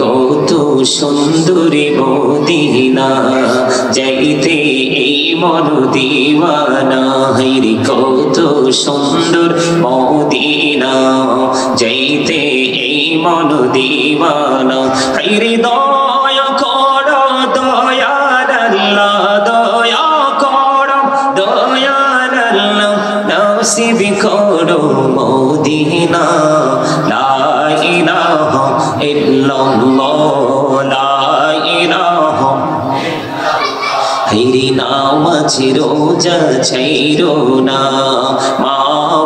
কত সুন্দরী মদিনা যাইতে এই মন দিওয়ানা। হায়রে কত সুন্দর মদিনা যাইতে এই মন দিওয়ানা। হায়রে দয়া করো দয়াল আল্লাহ, দয়া করো দয়াল আল্লাহ, নসিব করো মদিনা। লা ইলাহা ইল্লাল্লাহ, লা ইলাহা। হায়রে নামাজ রোজা ছাইরো না, মা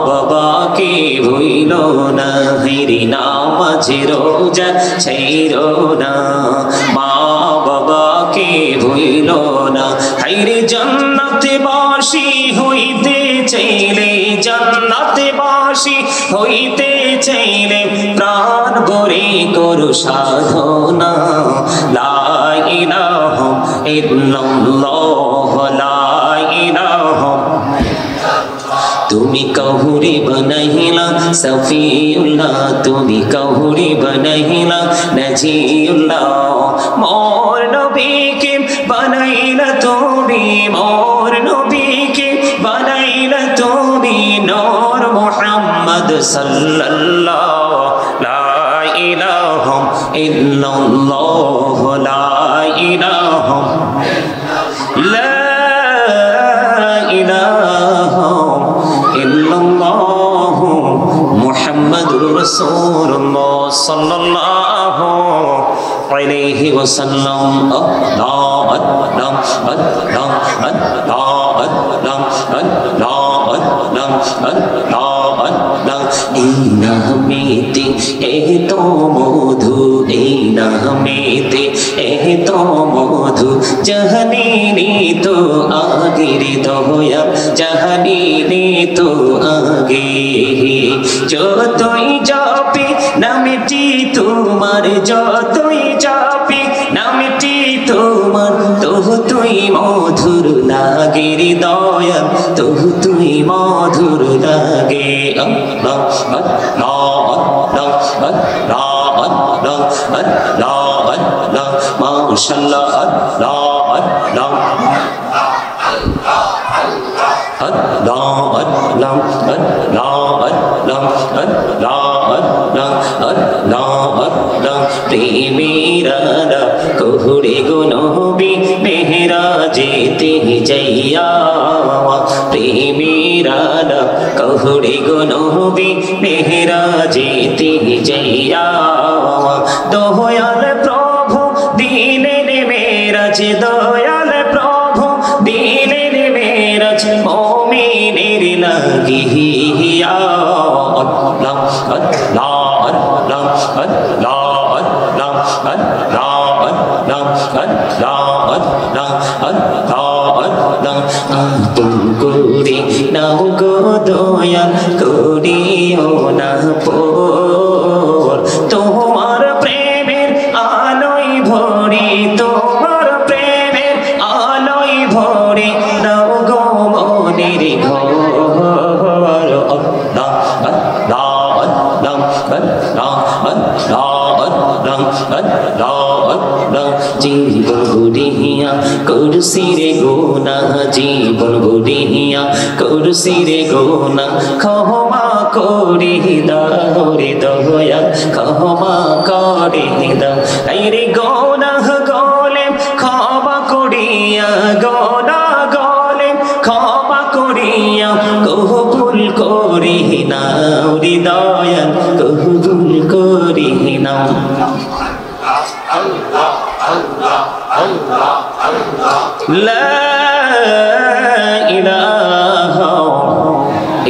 বাবাকে ভুইলো না। হায়রে নামাজ রোজা ছাইরো না, মা বাবাকে ভুইলো না। হায়রে জান্নাতে বাসী হইতে চাইলে, জান্নাতে বাসী হইতে চাইলে প্রাণ ভরে করো সাধনা। লা ইলাহা ইল্লাল্লাহ, লা ইলাহা। তুমি কাহুরে বনাইলা সফিউল্লাহ, তুমি কাহুরে বনাইলা নজিউল্লাহ। মোর নবীকে বানাইলা তুমি, মোর নবীকে বানাইলা তুমি নূর মুহাম্মদ সাল্লাল্লাহু। লা ইলাহা ইল্লাল্লাহ, লা ইলাহা, লা ইলাহা ইল্লাল্লাহ মুহাম্মাদুর রাসূলুল্লাহ সাল্লাল্লাহু আলাইহি ওয়াসাল্লাম। আল্লাহ আল্লাহ আল্লাহ আল্লাহ আল্লাহ আল্লাহ আল্লাহ আল্লাহ। এই নামেতে এত মধু, এই নামেতে এত মধু, জাহানিনি তো আগের দয়া, জাহানিনি তো আগে। যতই যাবে নামটি তোমার, যতই যাবে নামটি তোমার, তবু তুই মধুর লাগে দয়া, তবু তুই মধুর লাগে। আল্লাহ আল্লাহ আল্লাহ আল্লাহ আল্লাহ আল্লাহ আল্লাহ মাশাআল্লাহ। আল্লাহ আল্লাহ আল্লাহ আল্লাহ আল্লাহ আল্লাহ আল্লাহ আল্লাহ আল্লাহ আল্লাহ। প্রেমেরা কহুরে গো নবী মেহরাজেতে যাইয়া, প্রেমেরা কহুরে গো নবী মেহরাজেতে যাইয়া। দয়াল প্রভু দিলেন মেরাজ, দয়াল প্রভু দিলেন মেরাজ মুমিনের লাগিয়া। আল্লাহ আল্লাহ আল্লাহ আল্লাহ আল্লাহ আল্লাহ আল্লাহ আল্লাহ আল্লাহ আল্লাহ। আপন করে নাও গো দয়াল, করিও না পর, তোমার প্রেমের আলোয় ভরে, তোমার প্রেমের আলোয় ভরে নাও গো মনের ঘর। আল্লাহ আল্লাহ আল্লাহ আল্লাহ আল্লাহ আল্লাহ আল্লাহ আল্লাহ। জীবন গড়িয়া করছি রে গোনা, জীবন গড়িয়া করছি রে গোনা, ক্ষমা করে দাও রে দয়া, ক্ষমা করে দাও। তাই রে গোনা গলে ক্ষমা করিয়া, গোনা গলে ক্ষমা করিয়া কবুল করি নাও রে দয়া, কবুল করি নাও। লা ইলাহা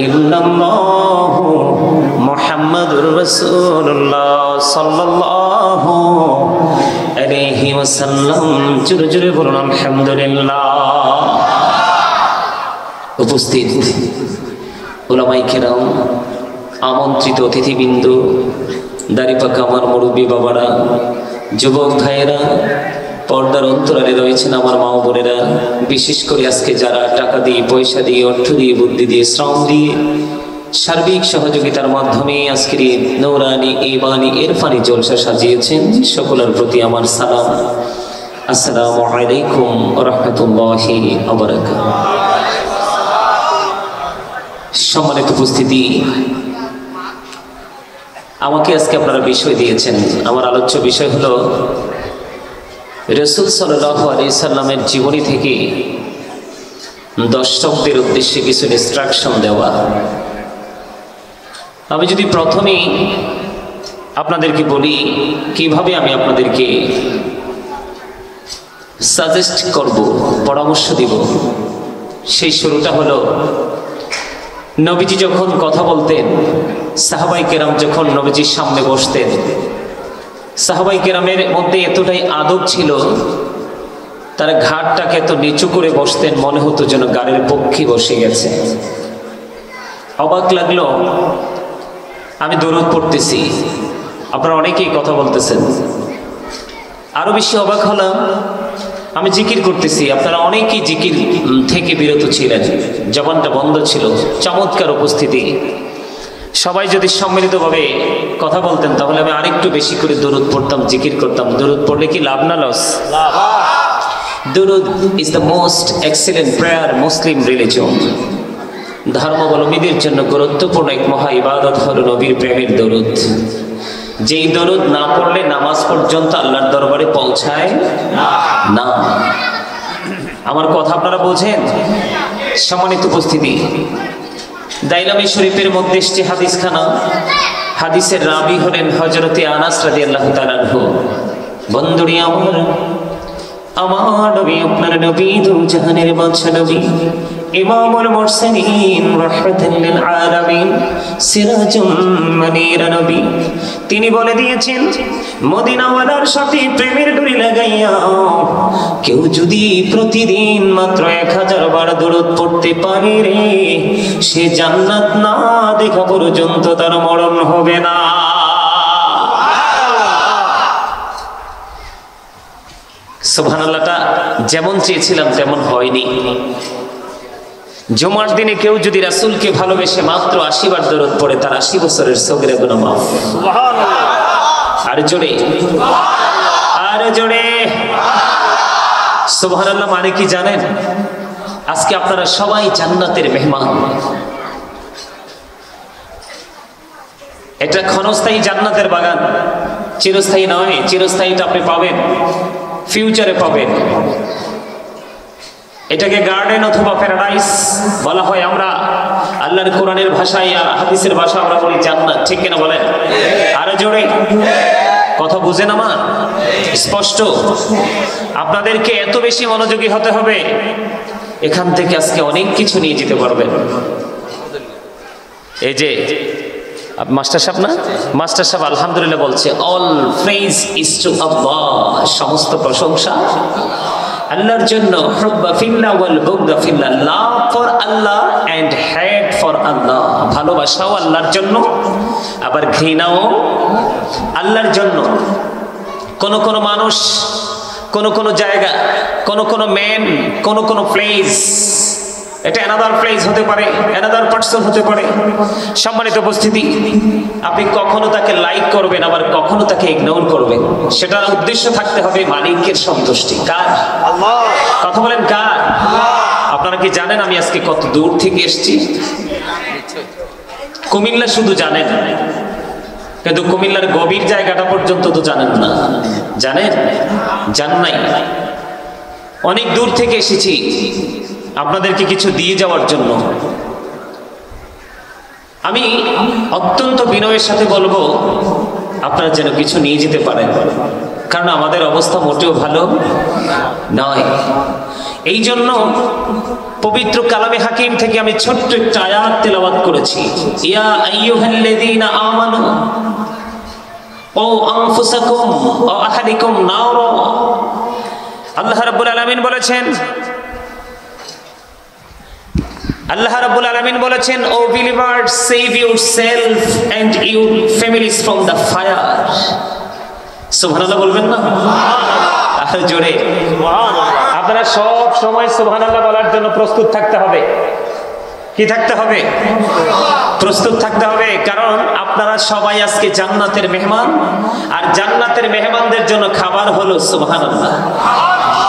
ইল্লাল্লাহ মুহাম্মাদুর রাসূলুল্লাহ সাল্লাল্লাহু আলাইহি ওয়াসাল্লাম। জোরে জোরে বলুন আলহামদুলিল্লাহ। উপস্থিত উলামায়ে কেরাম, আমন্ত্রিত অতিথিবৃন্দ, দাড়িপাকা আমার মুরব্বী বাবারা, যুবক ভাইয়েরা, পর্দার অন্তরালে রয়েছেন আমার মা বোনেরা, বিশেষ করে আজকে যারা টাকা দিয়ে, পয়সা দিয়ে, অর্থ দিয়ে, বুদ্ধি দিয়ে, শ্রম দিয়ে, সার্বিক সহযোগিতার মাধ্যমে আজকের এই নৌরানি ঈমানি ইরফানি জলসা সাজিয়েছেন, সকলের প্রতি আমার সালাম। আসসালামু আলাইকুম ওয়া রাহমাতুল্লাহি ওয়া বারাকাতুহু। সম্মানিত উপস্থিতি, আমাকে আজকে আপনারা বিষয় দিয়েছেন। আমার আলোচ্য বিষয় হলো রাসূল সাল্লাল্লাহু আলাইহি সাল্লামের জীবনী থেকে দর্শকদের উদ্দেশ্যে কিছু ইনস্ট্রাকশন দেওয়া। আমি যদি প্রথমেই আপনাদেরকে বলি কিভাবে আমি আপনাদেরকে সাজেস্ট করব, পরামর্শ দিব, সেই শুরুটা হলো নবীজি যখন কথা বলতেন, সাহাবাই কেরাম যখন নবীজির সামনে বসতেন, সাহাবাই কেরামের মধ্যে এতটাই আদব ছিল, তারা ঘাটটাকে এত নিচু করে বসতেন, মনে হতো যেন গাড়ির পক্ষী বসে গেছে। অবাক লাগলো, আমি দরুদ পড়তেছি, আপনারা অনেকেই কথা বলতেছেন। আরো বেশি অবাক হলাম, আমি জিকির করতেছি, আপনারা অনেকেই জিকির থেকে বিরত ছিলেন, জবানটা বন্ধ ছিল। চমৎকার উপস্থিতি। সবাই যদি সম্মিলিতভাবে কথা বলতেন তাহলে আমি আরেকটু বেশি করে দরুদ পড়তাম, জিকির করতাম। দরুদ পড়লে কি লাভ না লস? দরুদ is the most excellent prayer Muslim religion. ধর্মাবলম্বীদের জন্য গুরুত্বপূর্ণ এক মহা ইবাদত হলো নবীর প্রেমের দরুদ। যেই দরুদ না পড়লে নামাজ পর্যন্ত আল্লাহর দরবারে পৌঁছায় না। আমার কথা আপনারা বোঝেন? সম্মানিত উপস্থিতি, দাইলামি শরীফের মধ্যে এসছে হাদিসখানা। হাদিসের রাবি হলেন হযরতে আনাস রাদিয়াল্লাহু তাআলা আনহু। বন্ধুরি আমার নবী, আপনার নবী, দু জাহানের বাদশা নবী, ইমামুল মুরসালিন, রাহমাতুল লিল আলামিন, সিরাজুম মুনীরা নবী, তিনি বলে দিয়েছেন, মদিনাওয়ালার সাথে প্রেমের ডুরি লাগাইয়া কেউ যদি প্রতিদিন মাত্র 1000 বার দরুদ পড়তে পারে রে, সে জান্নাত না দেখা পর্যন্ত তার মরণ হবে না। সুবহানাল্লাহটা যেমন চেয়েছিলাম তেমন হয়নি। জুমার দিনে কেউ যদি রাসূলকে ভালোবেসে মাত্র 80 বার দরুদ পড়ে, তার 80 বছরের সগীরা গুনাহ মাফ। সুবহানাল্লাহ। আর জোরে, আর জোরে সুবহানাল্লাহ। মানে কি জানেন? আজকে আপনারা সবাই জান্নাতের মেহমান। এটা ক্ষণস্থায়ী জান্নাতের বাগান, চিরস্থায়ী নয়। চিরস্থায়ীটা আপনি পাবেন, ফিউচারে পাবেন। এটাকে গার্ডেন অথবা প্যারাডাইস বলা হয়। আমরা আল্লাহর কোরআনের ভাষায় আর হাদিসের ভাষা আমরা বলি জান্নাত, ঠিক কিনা বলেন? আরো জোরে কথা বুঝেন আমার? স্পষ্ট? আপনাদেরকে এত বেশি মনোযোগী হতে হবে, এখান থেকে আজকে অনেক কিছু নিয়ে যেতে পারবেন। এই যে মাস্টার সাহেব না, মাস্টার সাহেব আলহামদুলিল্লাহ বলছে, all praise is to Allah, সমস্ত প্রশংসা আল্লাহর জন্য। হুব্বা ফিল্লাহ ওয়াল বুগদা ফিল্লাহ, love for Allah and hate for Allah. ভালোবাসাও আল্লাহর জন্য, আবার ঘৃণাও আল্লাহর জন্য। কোন কোন মানুষ, কোন কোন জায়গা, কোন কোন ম্যান, কোন কোন প্লেস, এটা অ্যানাদার প্লেস হতে পারে, অ্যানাদার পারসন হতে পারে। সম্মানিত উপস্থিতি, আপনি কখনো তাকে লাইক করবেন, আবার কখনো তাকে ইগনোর করবেন। সেটার উদ্দেশ্য থাকতে হবে মালিকের সন্তুষ্টি। কার? আল্লাহ। কথা বলেন কার? আল্লাহ। আপনারা কি জানেন আমি আজকে কত দূর থেকে এসেছি? কুমিল্লা শুধু জানেন, কিন্তু কুমিল্লার গভীর জায়গাটা পর্যন্ত তো জানেন না। জানেন? জান নাই। অনেক দূর থেকে এসেছি আপনাদেরকে কিছু দিয়ে যাওয়ার জন্য। আমি অত্যন্ত বিনয়ের সাথে বলবো, আপনারা যেন কিছু নিয়ে যেতে পারেন, কারণ আমাদের অবস্থা মোটেও ভালো নয়। এই জন্য পবিত্র কালামে হাকিম থেকে আমি ছোট্ট একটা আয়াত তেলাওয়াত করেছি। ইয়া আইয়ুহাল্লাযীনা আমানু ও আনফুসাকুম ওয়া আহলিকুম নার। আল্লাহ রাব্বুল আলামিন বলেছেন, আল্লাহ রাব্বুল আলামিন বলেছেন, O believers, save yourself and your families from the fire. সুবহানাল্লাহ বলবেন না? আর জোরে আপনারা সব সময় সুবহানাল্লাহ বলার জন্য প্রস্তুত থাকতে হবে। কি থাকতে হবে? প্রস্তুত থাকতে হবে, কারণ আপনারা সবাই আজকে জান্নাতের মেহমান, আর জান্নাতের মেহমানদের জন্য খাবার হলো সুবহানাল্লাহ।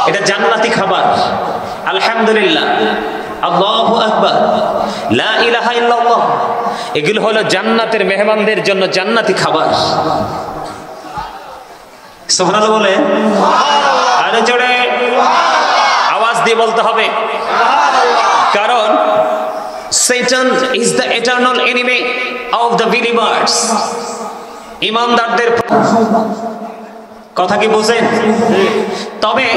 এটা জান্নাতি খাবার। আলহামদুলিল্লাহ, আল্লাহু আকবার, লা ইলাহা ইল্লাল্লাহ, এগুলো হলো জান্নাতের মেহমানদের জন্য জান্নাতি খাবার। সুবহানাল্লাহ বলে আরে জোরে আওয়াজ দিয়ে বলতে হবে, কারণ Satan is the eternal enemy of the believers. ইমানদারদের কথা কি বুঝেন? তবে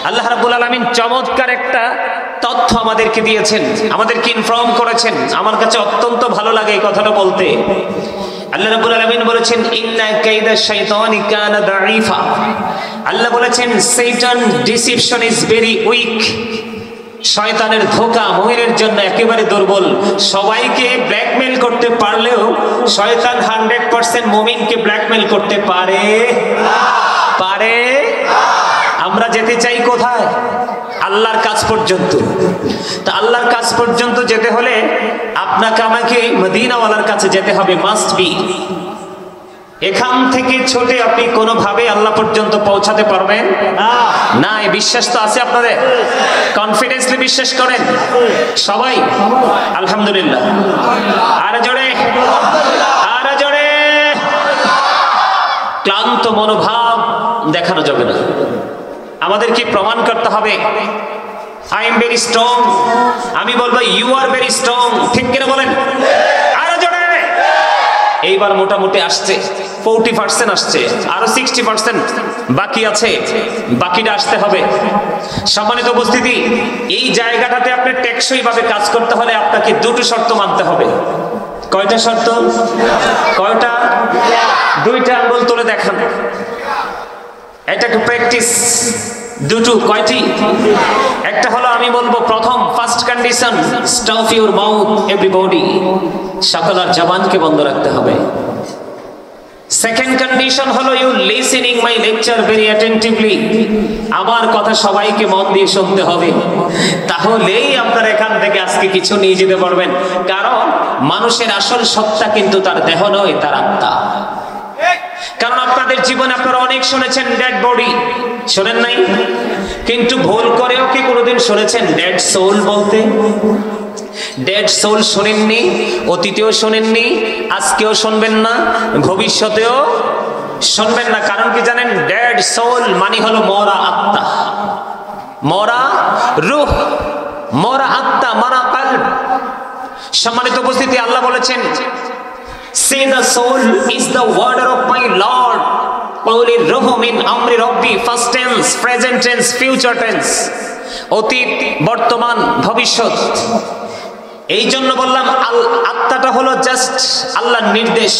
আল্লাহ রাব্বুল আলামিন চমৎকার একটা তথ্য আমাদেরকে দিয়েছেন, আমাদেরকে ইনফর্ম করেছেন। আমার কাছে অত্যন্ত ভালো লাগে এই কথাটা বলতে। আল্লাহ রাব্বুল আলামিন বলেছেন ইন্না কাইদা শাইতানি কানা দাঈফা। আল্লাহ বলেছেন Satan deception is very weak. শয়তানের ধোঁকা মুমিনের জন্য একেবারে দুর্বল। সবাইকে ব্ল্যাকমেল করতে পারলেও শয়তান 100% মুমিনকে ব্ল্যাকমেল করতে পারে? আমরা যেতে চাই কোথায়? আল্লাহর কাছ পর্যন্ত। তা আল্লাহর কাছ পর্যন্ত যেতে হলে আপনাকে আমাকে মদিনাওয়ালার কাছে যেতে হবে, মাস্ট বি। এখান থেকে ছোটে আপনি কোনোভাবে আল্লাহ পর্যন্ত পৌঁছাতে পারবেন না। এই বিশ্বাস তো আছে আপনাদের? কনফিডেন্সলি বিশ্বাস করেন সবাই? আলহামদুলিল্লাহ। আর জোরে, আর জোরে। ক্লান্ত মনোভাব দেখানো যাবে না, আমাদেরকে প্রমাণ করতে হবে আই এম ভেরি স্ট্রং। আমি বলবো ইউ আর ভেরি স্ট্রং। ঠিক কিনা বলেন? আরো জোরে। এইবার মোটামুটি আসছে, 40% আসছে, আরো 60% বাকি আছে, বাকিটা আসতে হবে। সম্মানিত উপস্থিতি, এই জায়গাটাতে আপনি টেকসই ভাবে কাজ করতে হলে আপনাকে দুটো শর্ত মানতে হবে। কয়টা শর্ত? কয়টা? দুইটা আঙ্গুল তুলে দেখান। এটা একটু প্র্যাকটিস। দুটো। কয়টি? একটা হলো আমি বলবো প্রথম, first condition, stop your mouth everybody. সকলের জবানকে বন্ধ রাখতে হবে। সেকেন্ড কন্ডিশন হলো you listening my lecture very attentively. আমার কথা সবাইকে মন দিয়ে শুনতে হবে, তাহলেই আপনারা এখান থেকে আজকে কিছু নিয়ে যেতে পারবেন। কারণ মানুষের আসল সত্তা কিন্তু তার দেহ নয়, তার আত্মা। কারণ আপনাদের জীবনে আপনারা অনেক শুনেছেন ডেড বডি, শোনেন নাই? কিন্তু ভুল করেও কি কোনোদিন শুনেছেন ডেড সোল বলতে? ডেড সোল শোনেননি, অতীতেও শোনেননি, আজকেও শুনবেন না, ভবিষ্যতেও শুনবেন না। কারণ কি জানেন? ডেড সোল মানে হলো মরা আত্মা, মরা রূহ, মরা আত্মা, মরা কলব। সম্মানিত উপস্থিতি, আল্লাহ বলেছেন say the soul is the order of my Lord. Qawli ruhu min amri rabbi, first tense, present tense, future tense, অতীত, বর্তমান, ভবিষ্যৎ। এই জন্য বললাম আত্মাটা হলো জাস্ট আল্লাহর নির্দেশ।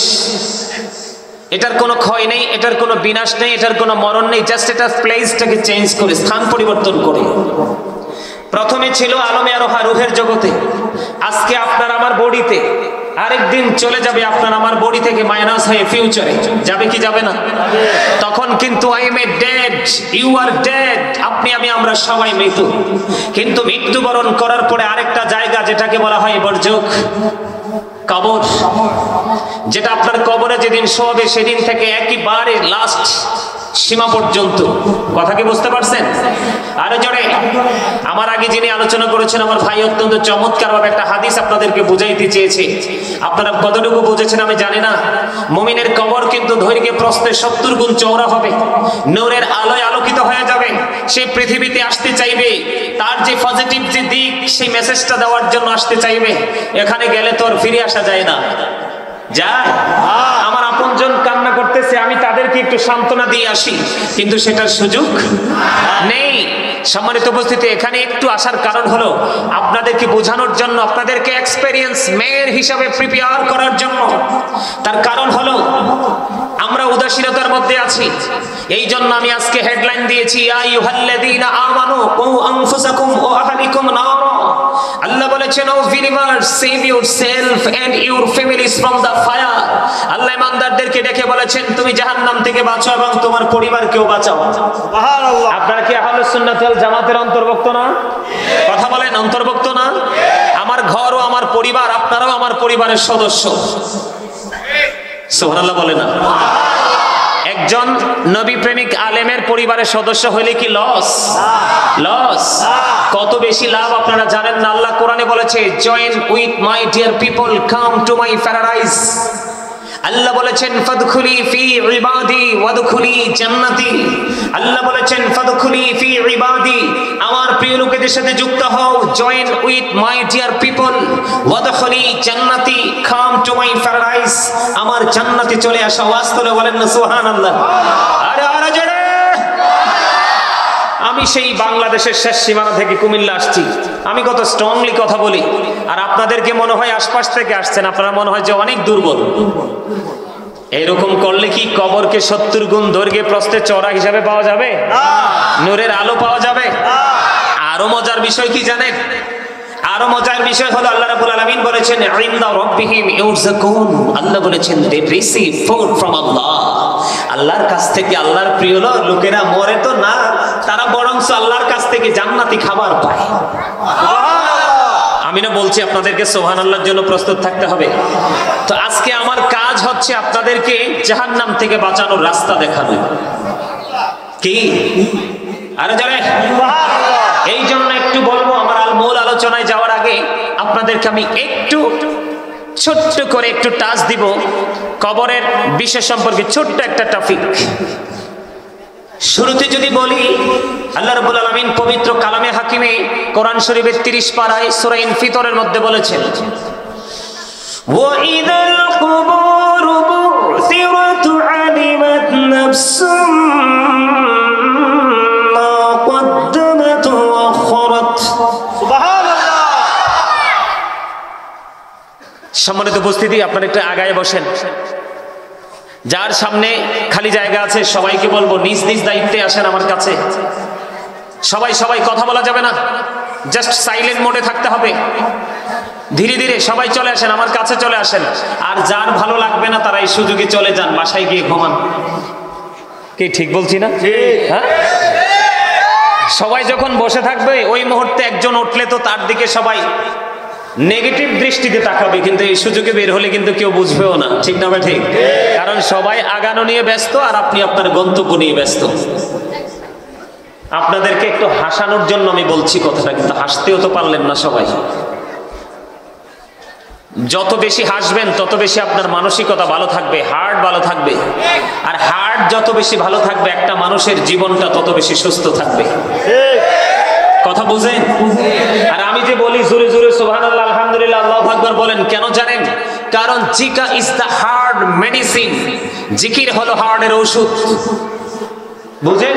এটার কোনো ক্ষয় নেই, এটার কোনো বিনাশ নেই, এটার কোনো মরণ নেই, জাস্ট এটা প্লেসটাকে চেঞ্জ করে, স্থান পরিবর্তন করে। প্রথমে ছিল আলমে আরোহা, রুহের জগতে। আজকে আপনার আমার বডিতে, আরেকদিন চলে যাবে আপনার আমার বডি থেকে মাইনাস হয়ে ফিউচারে যাবে কি যাবে না? তখন কিন্তু I am a dead, you are dead. আপনি আমি আমরা সবাই মৃত। কিন্তু মৃত্যুবরণ করার পরে আরেকটা জায়গা, যেটাকে বলা হয় বরজখ, কবর। যেটা আপনার কবরে যেদিন শোবে সেদিন থেকে একেবারে লাস্ট সীমা পর্যন্ত। কথা কি বুঝতে পারছেন? আরে জোরে। আমার আগে যিনি আলোচনা করেছেন আমার ভাই অত্যন্ত চমৎকার ভাবে একটা হাদিস আপনাদেরকে বুঝাইতে চেয়েছে। আপনারা কতটুকু বুঝেছেন আমি জানি না। মুমিনের কবর কিন্তু দৈর্ঘ্যে প্রস্থে 70 গুণ চওড়া হবে, নূরের আলোয় আলোকিত হয়ে যাবে। সে পৃথিবীতে আসতে চাইবে, তার যে পজিটিভ যে দিক সেই মেসেজটা দেওয়ার জন্য আসতে চাইবে। এখানে গেলে তো আর ফিরে আসা যায় না। যায়? আমার আপনজন কান্না করতেছে, আমি তাদেরকে একটু সান্ত্বনা দিয়ে আসি, কিন্তু সেটার সুযোগ নেই। সম্মানিত উপস্থিতি, এখানে একটু আসার কারণ হলো আপনাদেরকে বোঝানোর জন্য, আপনাদেরকে এক্সপেরিয়েন্স মেয়ের হিসাবে প্রিপেয়ার করার জন্য। তার কারণ হলো আমরা উদাসীনতার মধ্যে আছি। এই জন্য আমি আজকে হেডলাইন দিয়েছি, ইয়া আইয়ুহাল্লাযীনা আমানু কু আনফুসাকুম ওয়া আহলিকুম নারা আল্লাহ বলেছেন, O believers, save yourself and your families from the fire. আল্লাহ ইমানদারদেরকে ডেকে বলেছেন, তুমি জাহান্নাম থেকে বাঁচো এবং তোমার পরিবারকেও বাঁচাও। সুবহানাল্লাহ। আপনারা কি আহলুস সুন্নাত ওয়াল জামাতের অন্তর্ভুক্ত না? কথা বলেন, অন্তর্ভুক্ত না? আমার ঘর ও আমার পরিবার, আপনারাও আমার পরিবারের সদস্য। সুবহানাল্লাহ বলে না? একজন নবী প্রেমিক আলেমের পরিবারের সদস্য হইলে কি লস? লস। কত বেশি লাভ আপনারা জানেন না? আল্লাহ কোরআনে বলেছে, join with my dear people, come to my paradise. আল্লাহ বলেছেন, ফাদখুলি ফি ইবাদি ওয়াদখুলি জান্নাতি। আল্লাহ বলেছেন, ফাদখুলি ফি ইবাদি, আমার প্রিয় লোকেদের সাথে যুক্ত হও। Join with my dear people ওয়াদখুলি জান্নাতি, কাম টু মাই প্যারাডাইস, আমার জান্নাতে চলে আসো। ওয়াজ করে বলেন না সুবহানাল্লাহ? আরে আরে জোরে। আমি সেই বাংলাদেশের শেষ সীমানা থেকে কুমিল্লা আসছি। আমি কত স্ট্রংলি কথা বলি, আর আপনাদেরকে মনে হয় আশপাশ থেকে আসছেন, আপনারা মনে হয় যে অনেক দুর্বল। এরকম করলে কি কবরকে 70 গুণ দৈর্ঘ্যে প্রস্থে চওড়া হিসাবে পাওয়া যাবে? নূরের আলো পাওয়া যাবে? আরো মজার বিষয় কি জানেন? আরো মজার বিষয় হলো, আল্লাহ রাব্বুল আলামিন বলেছেন, ইনদা রাব্বিহিম ইউরযাকুন। আল্লাহ বলেছেন, দে রিসিভ ফুড ফ্রম আল্লাহ। আল্লাহর কাছ থেকে, আল্লাহর প্রিয় লোকেরা মরে তো না, তারা বরঞ্চ আল্লাহর কাছ থেকে জান্নাতি খাবার পায়। আমি না বলছি আপনাদেরকে সুবহানাল্লাহর জন্য প্রস্তুত থাকতে হবে। তো আজকে আমার কাজ হচ্ছে আপনাদেরকে জাহান্নাম থেকে বাঁচানোর রাস্তা দেখানো। কি? আরে যারা এই জন্য একটু বলবো, আমার মূল আলোচনায় যাওয়ার আগে আপনাদেরকে আমি একটু ছোট্ট করে একটু টাচ দিব কবরের বিষয় সম্পর্কে, ছোট্ট একটা টপিক। শুরুতে যদি বলি, আল্লাহ রাব্বুল আলামিন পবিত্র কালামে হাকিমে কোরআন শরীফের 30 পারায় সূরা ইনফিতরের মধ্যে বলেছেন, ওয়া ইদাল কুবুর বুসিরাত আলিমাত নাফসুম মা কদ্দামাত ওয়া আখরাত। সুবহানাল্লাহ। সম্মানিত উপস্থিতি, আপনারা একটু আগায় বসেন। যার সামনে খালি জায়গা আছে সবাইকে বলবো, নিজ নিজ দায়িত্বে আসেন আমার কাছে। সবাই কথা বলা যাবে না, জাস্ট সাইলেন্ট মোডে থাকতে হবে। ধীরে ধীরে সবাই চলে আসেন, আমার কাছে চলে আসেন। আর যার ভালো লাগবে না তারা এই সুযোগে চলে যান, বাসায় গিয়ে ঘুমান। কি ঠিক বলছি না? হ্যাঁ, সবাই যখন বসে থাকবে ওই মুহূর্তে একজন উঠলে তো তার দিকে সবাই নেগেটিভ দৃষ্টিতে তাকাবে, কিন্তু এই সুযোগে বের হলে কিন্তু কেউ বুঝবেও না। ঠিক না? ঠিক। কারণ সবাই আগানো নিয়ে ব্যস্ত, আর আপনি আপনার গন্তব্য নিয়ে ব্যস্ত। আপনাদেরকে একটু হাসানোর জন্য আমি বলছি কথাটা, কিন্তু হাসতেও তো পারলেন না সবাই। যত বেশি হাসবেন তত বেশি আপনার মানসিকতা ভালো থাকবে, হার্ট ভালো থাকবে। আর হার্ট যত বেশি ভালো থাকবে, একটা মানুষের জীবনটা তত বেশি সুস্থ থাকবে। কথা বুঝেন? আর আমি যে বলি জোরে জোরে সুবহানাল্লাহ, আলহামদুলিল্লাহ, আল্লাহু আকবার বলেন, কেন জানেন? কারণ Zika is the heart medicine. জিকির হলো হার্টের ঔষধ। বুঝেন?